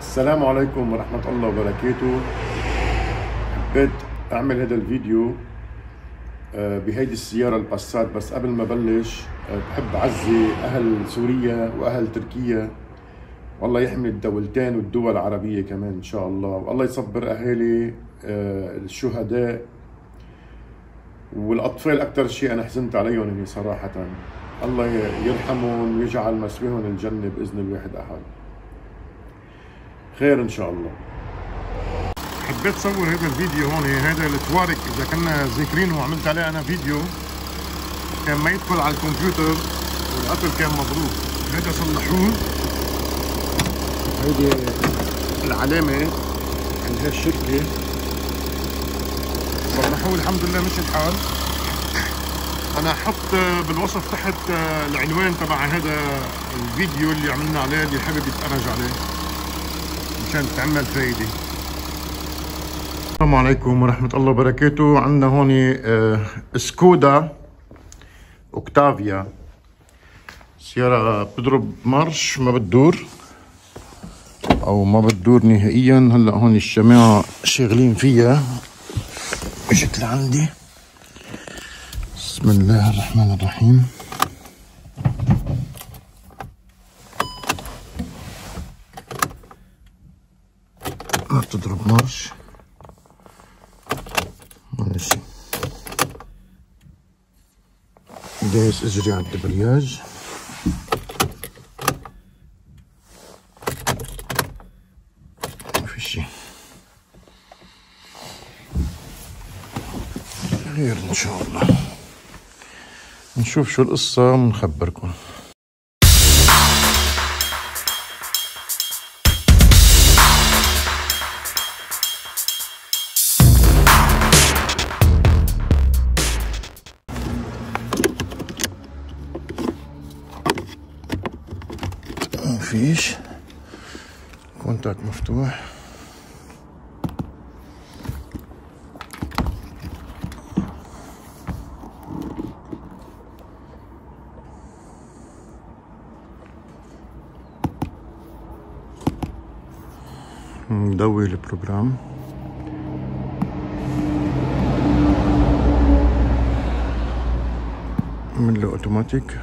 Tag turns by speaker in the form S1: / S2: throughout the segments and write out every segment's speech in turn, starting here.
S1: السلام عليكم ورحمة الله وبركاته. حبيت أعمل هذا الفيديو بهيدي السيارة الباسات، بس قبل ما بلش بحب أعزي أهل سوريا وأهل تركيا، والله يحمي الدولتين والدول العربية كمان إن شاء الله، والله يصبر أهالي الشهداء والأطفال. أكثر شيء أنا حزنت عليهم يعني صراحة، الله يرحمهم ويجعل مسويهم الجنة بإذن الواحد أحد. خير ان شاء الله. حبيت صور هذا الفيديو هون، هذا التوارك اذا كنا ذاكرينه وعملت عليه انا فيديو، كان ما يدخل على الكمبيوتر والقطر كان مضروب. هذا صلحوه، هيدي العلامة عند هالشركة صلحوه الحمد لله مشي الحال. انا حط بالوصف تحت العنوان تبع هذا الفيديو اللي عملنا عليه، اللي حابب يتفرج عليه مشان تعمل فايدة. السلام عليكم ورحمة الله وبركاته. عندنا هون سكودا اوكتافيا، سيارة بتضرب مارش ما بتدور او ما بتدور نهائيا. هلا هون الجماعة شغالين فيها، اجت لعندي. بسم الله الرحمن الرحيم. ما بتضرب مارش، ماشي. دايس اجري على الدبرياج، ما في شي غير ان شاء الله. نشوف شو القصة ونخبركم. مفيش كونتاكت مفتوح. نضوي البروجرام. من له اوتوماتيك.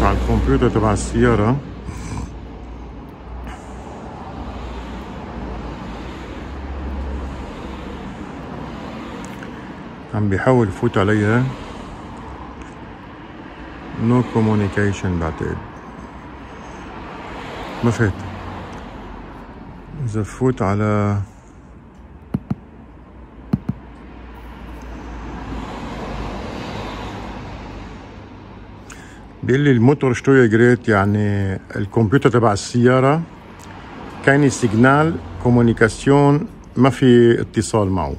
S1: على الكمبيوتر تبع السيارة، عم بيحاول يفوت عليها. نو كومونيكيشن بعتقد، ما فات. إذا فوت على بيقول لي الموتور شتو جريت، يعني الكمبيوتر تبع السيارة كاين سيجنال كومونيكاسيون، ما في اتصال معه،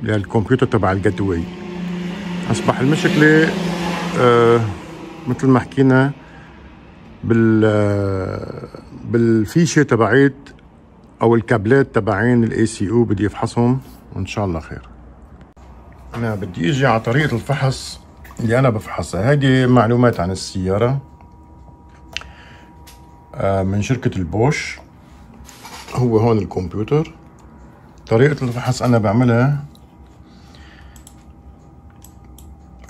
S1: يعني الكمبيوتر تبع الجاتوي. اصبح المشكلة مثل ما حكينا بالفيشة تبعيت او الكابلات تبعين الاي سي او، بدي افحصهم وان شاء الله خير. انا بدي اجي على طريقة الفحص اللي انا بفحصها. هيدي معلومات عن السيارة من شركة البوش. هو هون الكمبيوتر. طريقة الفحص انا بعملها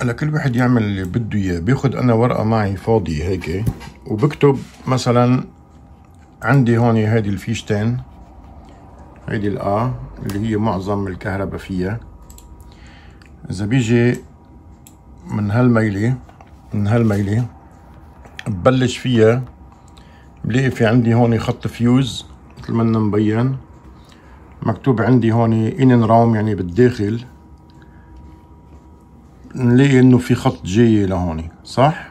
S1: هلا، كل واحد يعمل اللي بده اياه. باخد انا ورقة معي فاضية هيك، وبكتب مثلا عندي هون هيدي الفيشتين، هيدي الآ اللي هي معظم الكهرباء فيها. اذا بيجي من هالميلة ببلش فيها، بلاقي في عندي هون خط فيوز مثل ما مبين، مكتوب عندي هون ان رام يعني بالداخل. نلاقي انه في خط جاي لهون، صح؟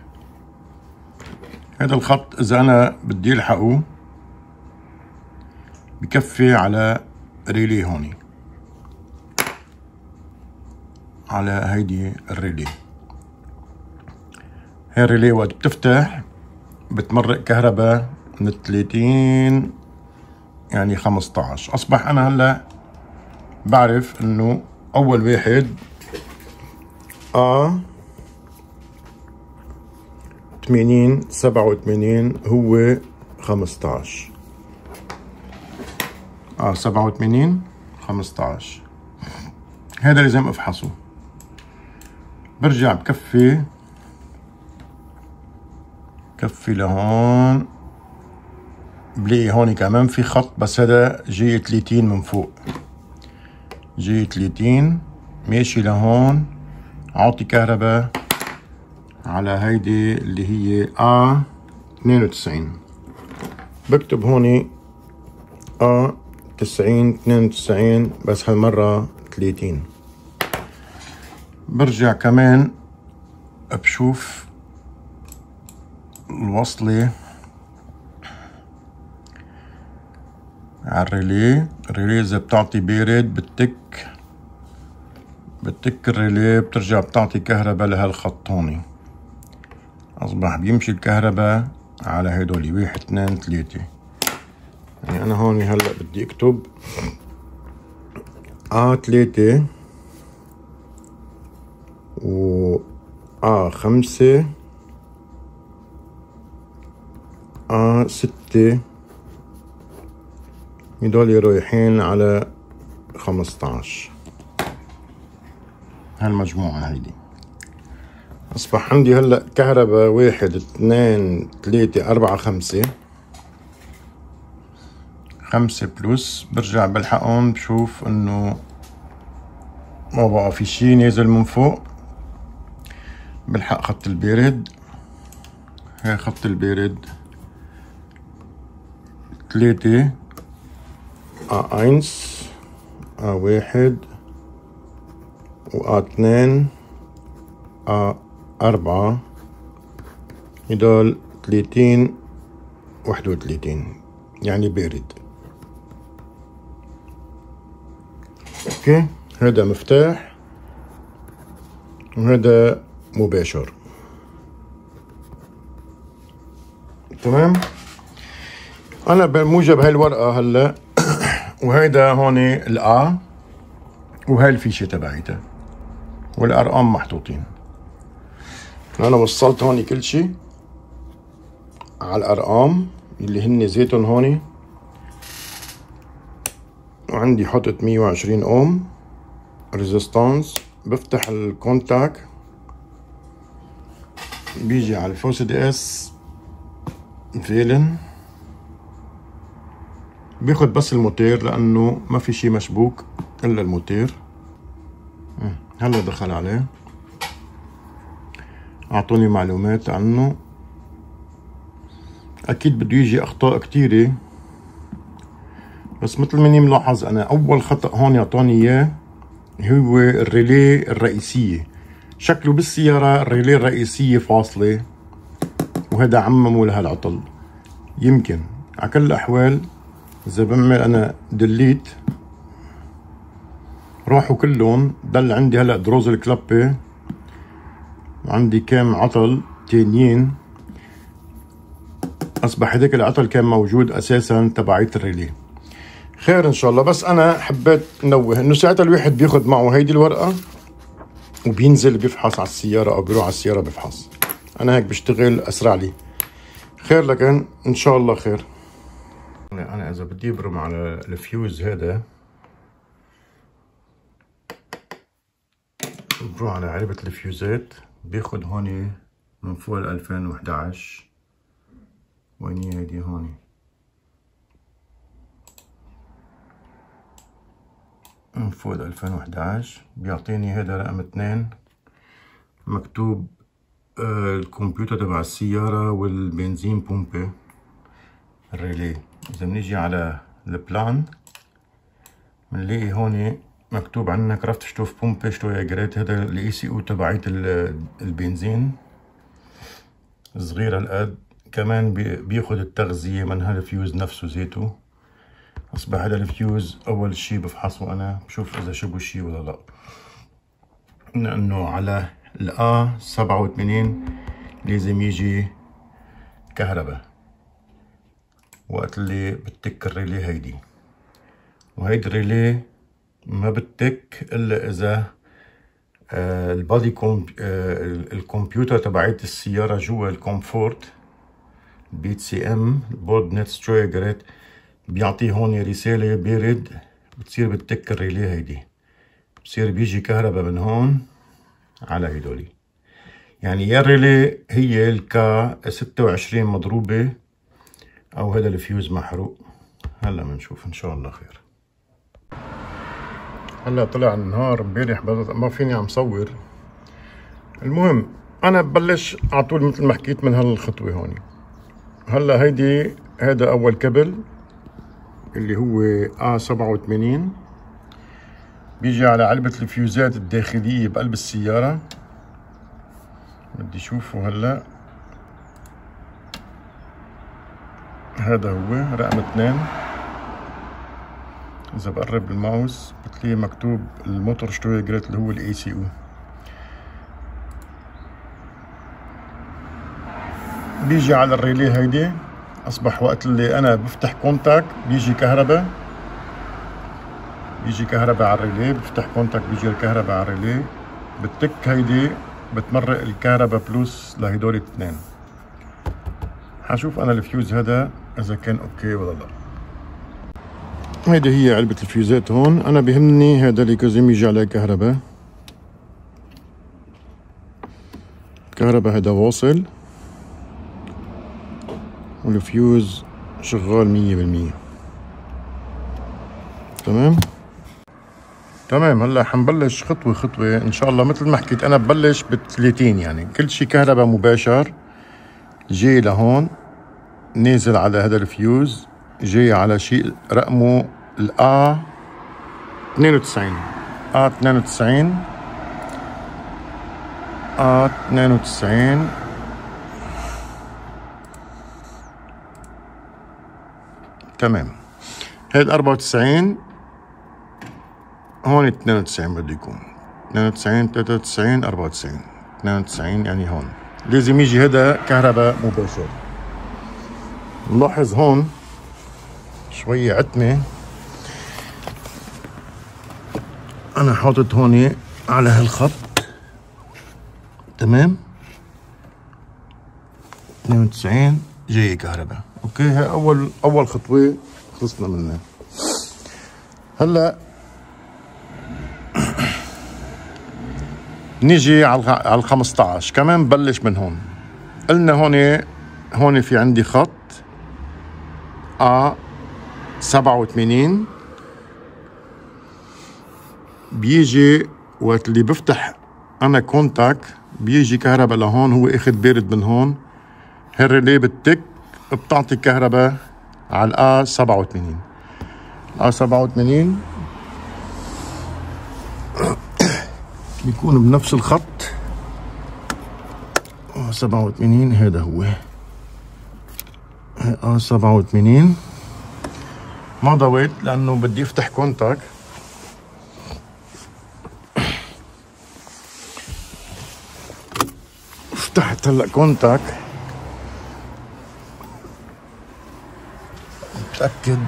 S1: هذا الخط اذا انا بدي الحقه بكفي على ريلي هوني، على هيدي الريلي. هي الريلي وقت بتفتح بتمرق كهرباء من 30 يعني 15. اصبح انا هلا بعرف انه اول واحد 80 87 هو 15. 87 15 هذا لازم افحصه. برجع بكفي لهون، بلاقي هون كمان في خط، بس هذا جاي 30 من فوق، جاي 30 ماشي لهون. عاطي كهرباء على هيدي اللي هي 92. بكتب هوني 90 92 بس هالمرة 30. برجع كمان بشوف الوصلة على الريلي. الريلي إذا بتعطي بارد بتك الريلي، بترجع بتعطي كهرباء لهالخط هوني. أصبح بيمشي الكهرباء على هدولي 1 2 3. يعني أنا هوني هلأ بدي أكتب 3 و 5 6 هدول رايحين على 15. هالمجموعة هيدي. أصبح عندي هلأ كهرباء 1 2 3 4 5 بلس. برجع بلحقهم بشوف إنه ما بقى في شي نازل من فوق. بلحق خط البارد. هاي خط البارد 3 1 1 و 2 4 هدول 30 31 يعني بارد. اوكي، هذا مفتاح وهذا مباشر. تمام. انا بموجب هاي الورقة هلا وهيدا هون الآ وهاي الفيشة تبعيتها والارقام محطوطين. انا وصلت هون كل شيء على الارقام اللي هن زيتون هون، وعندي حطت 120 اوم ريزيستانس. بفتح الكونتاك، بيجي على الفوس دي اس فيلن، بياخد بس الموتير لانه ما في شي مشبوك الا الموتير. هلا دخل عليه، اعطوني معلومات عنه. اكيد بده يجي اخطاء كتيرة، بس مثل ماني ملاحظ انا اول خطأ هون اعطوني اياه هو الريلي الرئيسية. شكله بالسيارة الريلي الرئيسية فاصلة، وهذا عمموا لها العطل. يمكن على كل الاحوال اذا بعمل انا ديليت راحوا كلهم. ضل عندي هلا دروز الكلابة وعندي كم عطل تانيين. اصبح هداك العطل كان موجود اساسا تبعية الريلي. خير ان شاء الله. بس انا حبيت نوه انه ساعتها الواحد بياخد معه هيدي الورقة وبينزل بيفحص على السيارة او بيروح على السيارة بيفحص. انا هيك بشتغل اسرع لي. خير، لكن ان شاء الله خير. انا اذا بدي ابرم على الفيوز هذا بروح على علبة الفيوزات، بياخد هوني من فوق 2011. وين هي هيدي هوني؟ من فوق 2011. بيعطيني هذا رقم 2 مكتوب الكمبيوتر تبع السيارة والبنزين بومبة الريلي. إذا بنيجي على البلان بنلاقي هون مكتوب عندنا كرافت شتوف بومبة شتويا جريت. هذا الاي سي او تبعية البنزين صغيرة القد. كمان بياخد التغذية من هالفيوز نفسه زيته. اصبح هذا الفيوز اول شي بفحصه انا، بشوف اذا شبه شي ولا لا، لانه على الآ 87 لازم يجي كهرباء وقت اللي بتك الريلي هيدي، وهيدي الريلي ما بتك الا اذا البادي الكمبيوتر تبعت السيارة جوا الكومفورت بيت سي ام بورد نت سترويجريت بيعطيه هون رسالة بارد، بتصير بتك الريلي هيدي، بصير بيجي كهرباء من هون على هيدولي. يعني يا الريلي هي الكا 26 مضروبة او هذا الفيوز محروق. هلا بنشوف ان شاء الله خير. هلا طلع النهار، امبارح ما فيني عم صور. المهم انا ببلش على طول مثل ما حكيت من هالخطوه هون. هلا هذا اول كبل اللي هو A87 بيجي على علبه الفيوزات الداخليه بقلب السياره. بدي اشوفه هلا. هذا هو رقم 2. اذا بقرب الماوس بتلاقي مكتوب الموتور سترويجريت اللي هو الاي سي او. بيجي على الريلي هيدي. اصبح وقت اللي انا بفتح كونتاك بيجي كهرباء، على الريلي، بفتح كونتاك بيجي الكهرباء على الريلي، بتك هيدي بتمرق الكهرباء بلس لهدول الاثنين. حشوف انا الفيوز هذا اذا كان اوكي ولا لا. هيدي هي علبة الفيوزات هون. انا بهمني هذا اللي لازم يجي عليه كهرباء. هذا واصل والفيوز شغال 100%. تمام. هلا حنبلش خطوة خطوة ان شاء الله. مثل ما حكيت انا ببلش ب30، يعني كل شي كهرباء مباشر جاي لهون، نازل على هذا الفيوز، جاي على شيء رقمه الآ 92. تمام. هيد 94 هون 92 بده يكون 92 93 94 92، يعني هون لازم يجي هذا كهرباء مباشر. نلاحظ هون شوية عتمة أنا حاطط هون على هالخط. تمام. 92 جاي كهرباء. اوكي، هاي أول خطوة خلصنا منها. هلا نيجي على 15 كمان. ببلش من هون. قلنا هون في عندي خط A87 بيجي وقت اللي بفتح انا كونتاك بيجي كهرباء لهون. هو اخذ بارد من هون. هالريلي بتك بتعطي كهرباء على A87. A87 بيكون بنفس الخط. 87 هذا هو A87. ما ضويت لانه بدي افتح كونتاك. فتحت هلا كونتاك. متأكد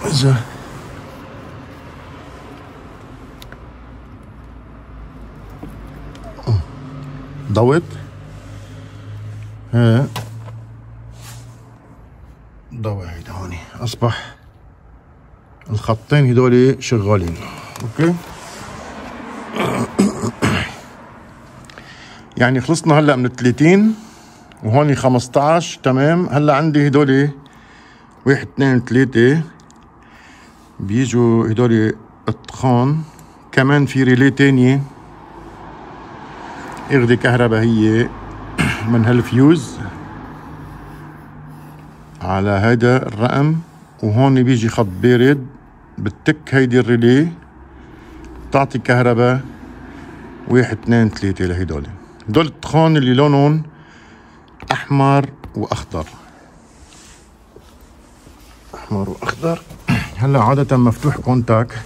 S1: اذا ضويت. ضوي هيدا هون. اصبح الخطين هدول شغالين. اوكي. يعني خلصنا هلا من 30 وهون 15. تمام. هلا عندي هدول 1 2 3 بيجوا هدول الطخان. كمان في ريلي تانية اخذي كهرباء هي من هالفيوز على هيدا الرقم. وهون بيجي خط بارد بتك هيدي الريلي بتعطي كهرباء 1 2 3 لهدول الطخان اللي لونهم احمر واخضر. هلا عادة مفتوح كونتاك،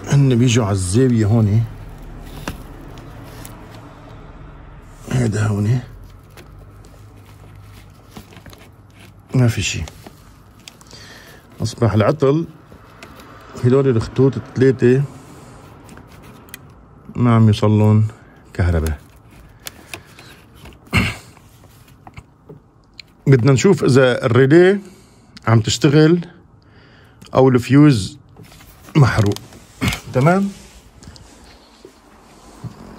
S1: هن بيجوا على الزاوية هون، هيدا هون ما في شي. اصبح العطل هدول الخطوط الثلاثة ما عم يوصلون كهرباء. بدنا نشوف اذا الريلي عم تشتغل او الفيوز محروق. تمام.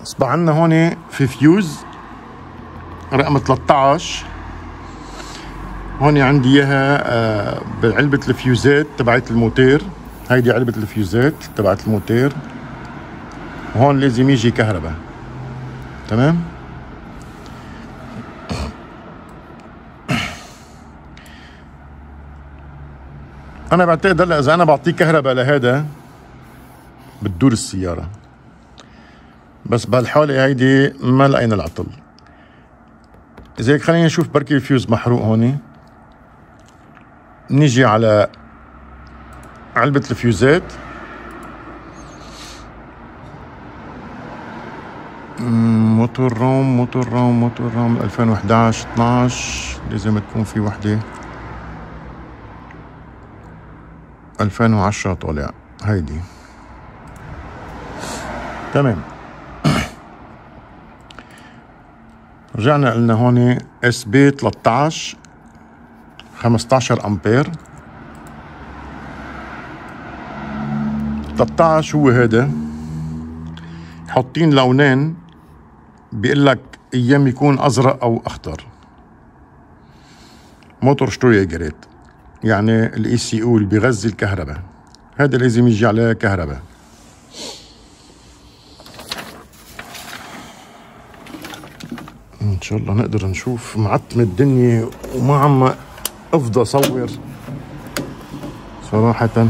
S1: اصبح عندنا هون في فيوز رقم 13، هون عندي اياها بعلبة الفيوزات تبعت الموتير. هيدي علبة الفيوزات تبعت الموتير، وهون لازم يجي كهرباء. تمام. انا بعتقد هلا اذا انا بعطيه كهرباء لهذا بتدور السيارة، بس بهالحالة هيدي ما لقينا العطل. إذا هيك خلينا نشوف بركي الفيوز محروق هون. نيجي على علبة الفيوزات، موتور روم 2011 12 لازم تكون في وحدة 2010 طالع هيدي. تمام. رجعنا قلنا هون اس بي 13 15 امبير. 13 هو هذا، حاطين لونين، بيقول لك ايام يكون ازرق او اخضر. موتور شتويجريت يعني الاي سي او اللي بيغذي الكهرباء، هذا لازم يجي عليه كهرباء. ان شاء الله نقدر نشوف. معتمة الدنيا وما عم افضى اصور صراحة.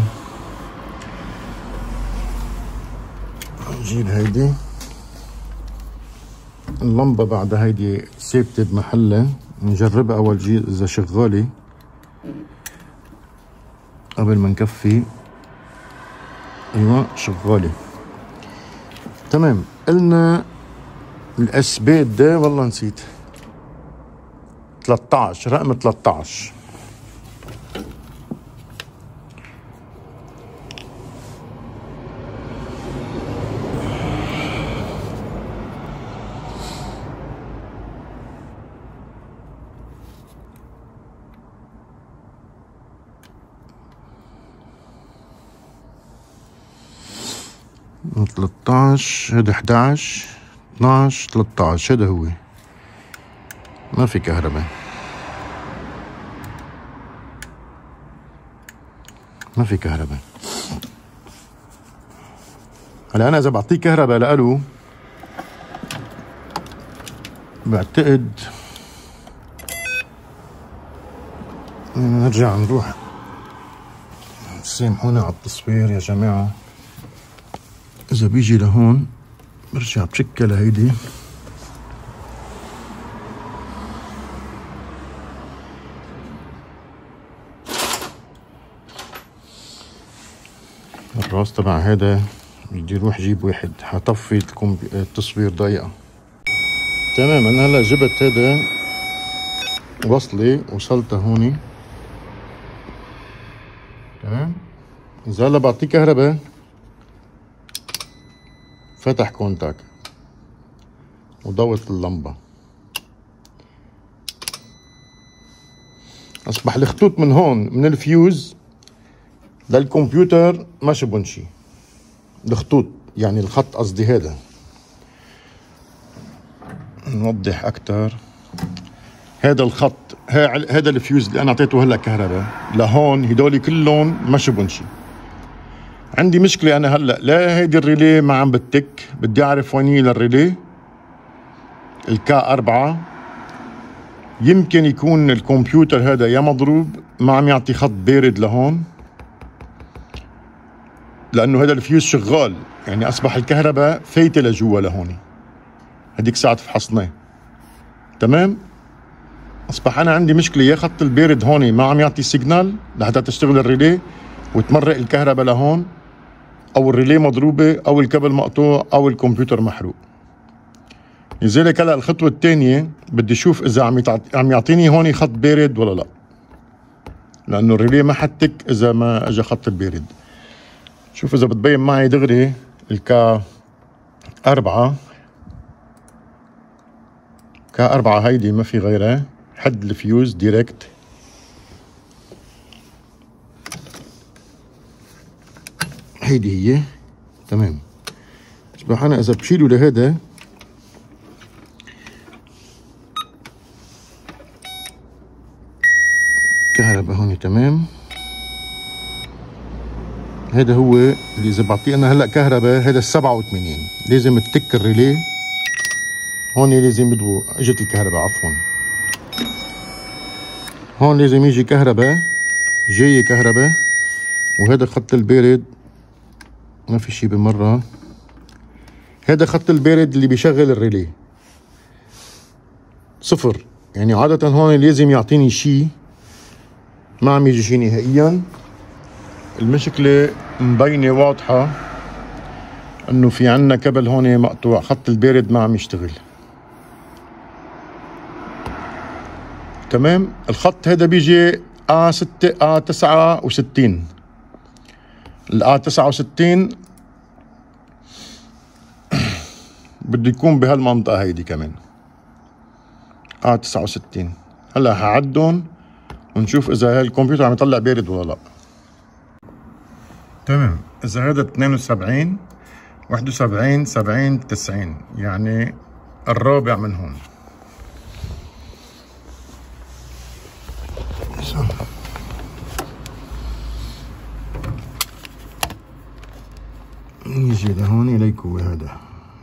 S1: نجيب هيدي اللمبة بعد هيدي ثابتة بمحلها، نجربها اول شي اذا شغالة قبل ما نكفي. ايوه شغالة. تمام. قلنا الاسبات ده والله نسيت 13 رقم 13. من 13 هذا 11 12 13 هذا هو. ما في كهرباء، ما في كهرباء. هلا انا اذا بعطيه كهرباء لإله بعتقد نرجع نروح. سامحونا على التصوير يا جماعة. إذا بيجي لهون برجع بشكل هيدي. الراس تبع هذا بدي اروح جيب واحد، حطفي التصوير ضيقة. تمام. انا هلا جبت هذا وصلتها هوني. تمام. اذا هلا بعطيه كهرباء فتح كونتاك وضوت اللمبة، اصبح الخطوط من هون من الفيوز للكمبيوتر ما شبون شي. الخطوط يعني الخط قصدي. هذا نوضح اكتر. هذا الخط هذا الفيوز اللي انا اعطيته هلا كهرباء لهون، هدول كلهم ما شبون شي. عندي مشكلة أنا هلأ، لا هيدي الريلي ما عم بتك، بدي أعرف ويني للريلي الكا 4. يمكن يكون الكمبيوتر هذا يا مضروب ما عم يعطي خط بارد لهون، لأنه هذا الفيوز شغال، يعني أصبح الكهرباء فايتة لجوا لهون. هديك ساعة فحصناه. تمام. اصبح انا عندي مشكله، يا خط البارد هون ما عم يعطي سيجنال لحتى تشتغل الريلي وتمرق الكهرباء لهون، او الريلي مضروبه، او الكابل مقطوع، او الكمبيوتر محروق. لذلك هلا الخطوه الثانيه بدي اشوف اذا عم يعطيني هون خط بارد ولا لا، لانه الريلي ما حتك اذا ما اجى خط البارد. شوف اذا بتبين معي دغري الكا 4 هيدي ما في غيرها، حد الفيوز ديركت. هيدي هي تمام. اصبح انا اذا بشيله لهذا كهرباء هون تمام. هذا هو اللي اذا بعطيه انا هلا كهرباء، هذا ال 87 لازم تتك الريلي هون، لازم بدو اجت الكهرباء عفوا، هون لازم يجي كهرباء، جاي كهرباء، وهذا خط البارد ما في شي بمرة. هذا خط البارد اللي بيشغل الريلي صفر، يعني عادة هون لازم يعطيني شي، ما عم يجي شي نهائيا. المشكلة مبينة واضحة انه في عنا كبل هون مقطوع، خط البارد ما عم يشتغل تمام. الخط هذا بيجي A69، A69 بده يكون بهالمنطقة هيدي كمان A69. هلا هعدهم ونشوف اذا هالكمبيوتر عم يطلع بارد ولا لا. تمام. اذا هذا 72 71 70 90، يعني الرابع من هون. نيجي لهون ليكو هذا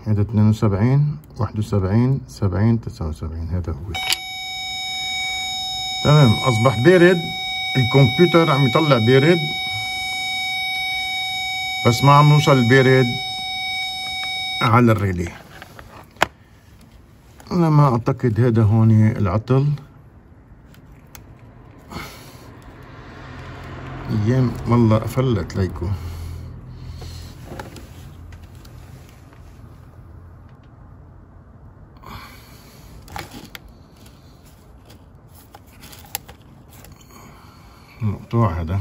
S1: 72 71 70 79، هذا هو تمام. اصبح بارد، الكمبيوتر عم يطلع بارد بس ما عم نوصل البارد على الريلي. انا ما اعتقد هذا هون العطل، ايام والله فلت ليكو. مقطوع هذا.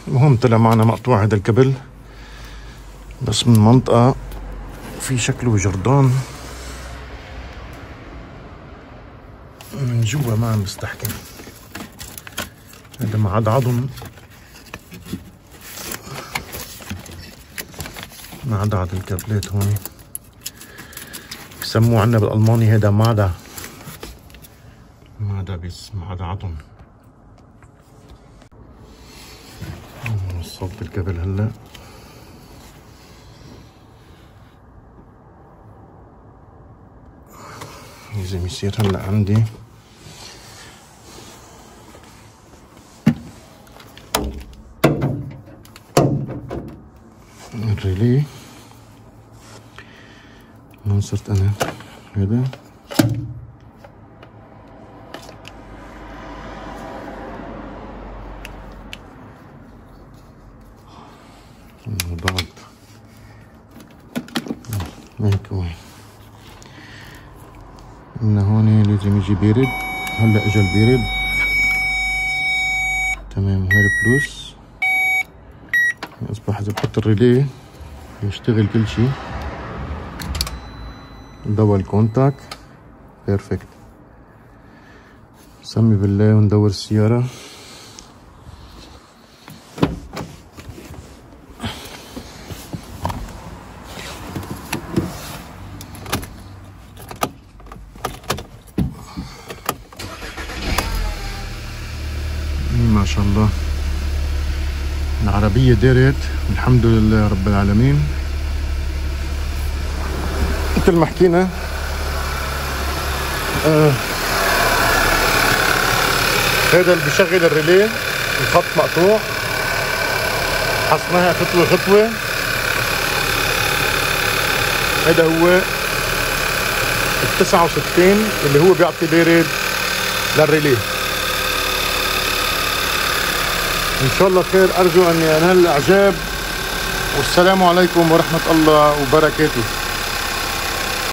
S1: المهم طلع معنا مقطوع هذا الكبل، بس من منطقة في شكله جردان من جوا ما عم يستحكم. هذا معضعضن معضعض الكابلات هون، بسموه عنا بالألماني هذا مادا بس معضعضن. وصلت الكابل هلا، لازم يصير هلا عندي الريلي. وين صرت انا؟ هذا ضغط هيك هو. من هون لازم يجي بارد، هلا اجى البارد تمام. وهي بلوس، اصبح اذا بحط الريلي يشتغل كل شي. ضوى الكونتاك بيرفكت. سمي بالله وندور السيارة. ما شاء الله العربية دارت، الحمد لله رب العالمين. مثل ما حكينا هذا اللي بيشغل الريلي، الخط مقطوع، حصناها خطوة خطوة. هذا هو ال 69 اللي هو بيعطي بارد للريلي. ان شاء الله خير، ارجو ان ينال الاعجاب، والسلام عليكم ورحمة الله وبركاته.